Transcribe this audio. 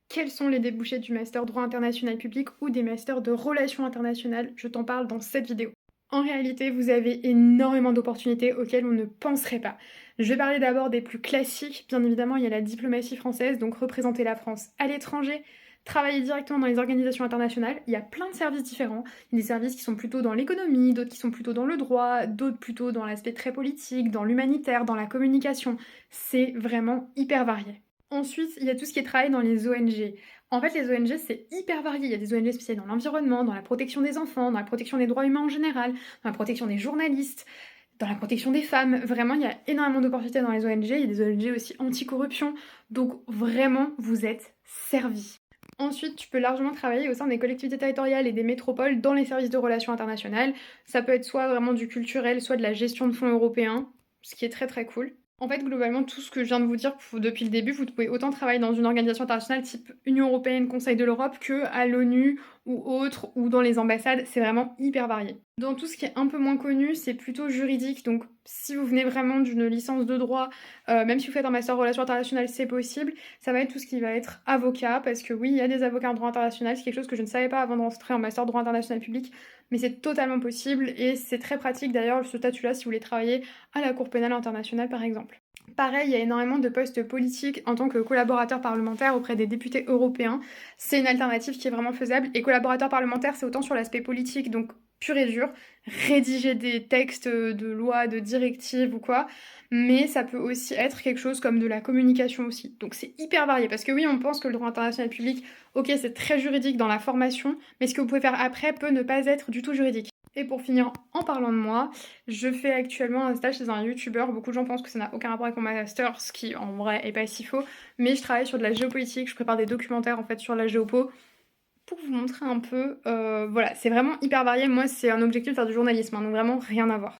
Quels sont les débouchés du master droit international public ou des masters de relations internationales? Je t'en parle dans cette vidéo. En réalité, vous avez énormément d'opportunités auxquelles on ne penserait pas. Je vais parler d'abord des plus classiques. Bien évidemment, il y a la diplomatie française, donc représenter la France à l'étranger, travailler directement dans les organisations internationales. Il y a plein de services différents. Il y a des services qui sont plutôt dans l'économie, d'autres qui sont plutôt dans le droit, d'autres plutôt dans l'aspect très politique, dans l'humanitaire, dans la communication. C'est vraiment hyper varié. Ensuite, il y a tout ce qui est travail dans les ONG. En fait, les ONG, c'est hyper varié. Il y a des ONG spécialisées dans l'environnement, dans la protection des enfants, dans la protection des droits humains en général, dans la protection des journalistes, dans la protection des femmes. Vraiment, il y a énormément d'opportunités dans les ONG. Il y a des ONG aussi anti-corruption. Donc, vraiment, vous êtes servis. Ensuite, tu peux largement travailler au sein des collectivités territoriales et des métropoles dans les services de relations internationales. Ça peut être soit vraiment du culturel, soit de la gestion de fonds européens, ce qui est très très cool. En fait, globalement, tout ce que je viens de vous dire depuis le début, vous pouvez autant travailler dans une organisation internationale type Union européenne, Conseil de l'Europe, que à l'ONU ou autre, ou dans les ambassades. C'est vraiment hyper varié. Dans tout ce qui est un peu moins connu, c'est plutôt juridique. Donc, si vous venez vraiment d'une licence de droit, même si vous faites un master relations internationales, c'est possible. Ça va être tout ce qui va être avocat, parce que oui, il y a des avocats en droit international. C'est quelque chose que je ne savais pas avant de rentrer en master droit international public, mais c'est totalement possible et c'est très pratique d'ailleurs ce statut-là si vous voulez travailler à la Cour pénale internationale par exemple. Pareil, il y a énormément de postes politiques en tant que collaborateur parlementaire auprès des députés européens. C'est une alternative qui est vraiment faisable. Et collaborateur parlementaire, c'est autant sur l'aspect politique, donc pur et dur, rédiger des textes de loi, de directives ou quoi, mais ça peut aussi être quelque chose comme de la communication aussi. Donc c'est hyper varié, parce que oui, on pense que le droit international public, ok, c'est très juridique dans la formation, mais ce que vous pouvez faire après peut ne pas être du tout juridique. Et pour finir, en parlant de moi, je fais actuellement un stage chez un youtubeur. Beaucoup de gens pensent que ça n'a aucun rapport avec mon master, ce qui en vrai est pas si faux. Mais je travaille sur de la géopolitique, je prépare des documentaires en fait sur la géopo pour vous montrer un peu. Voilà, c'est vraiment hyper varié. Moi, c'est un objectif de faire du journalisme, hein, donc vraiment rien à voir.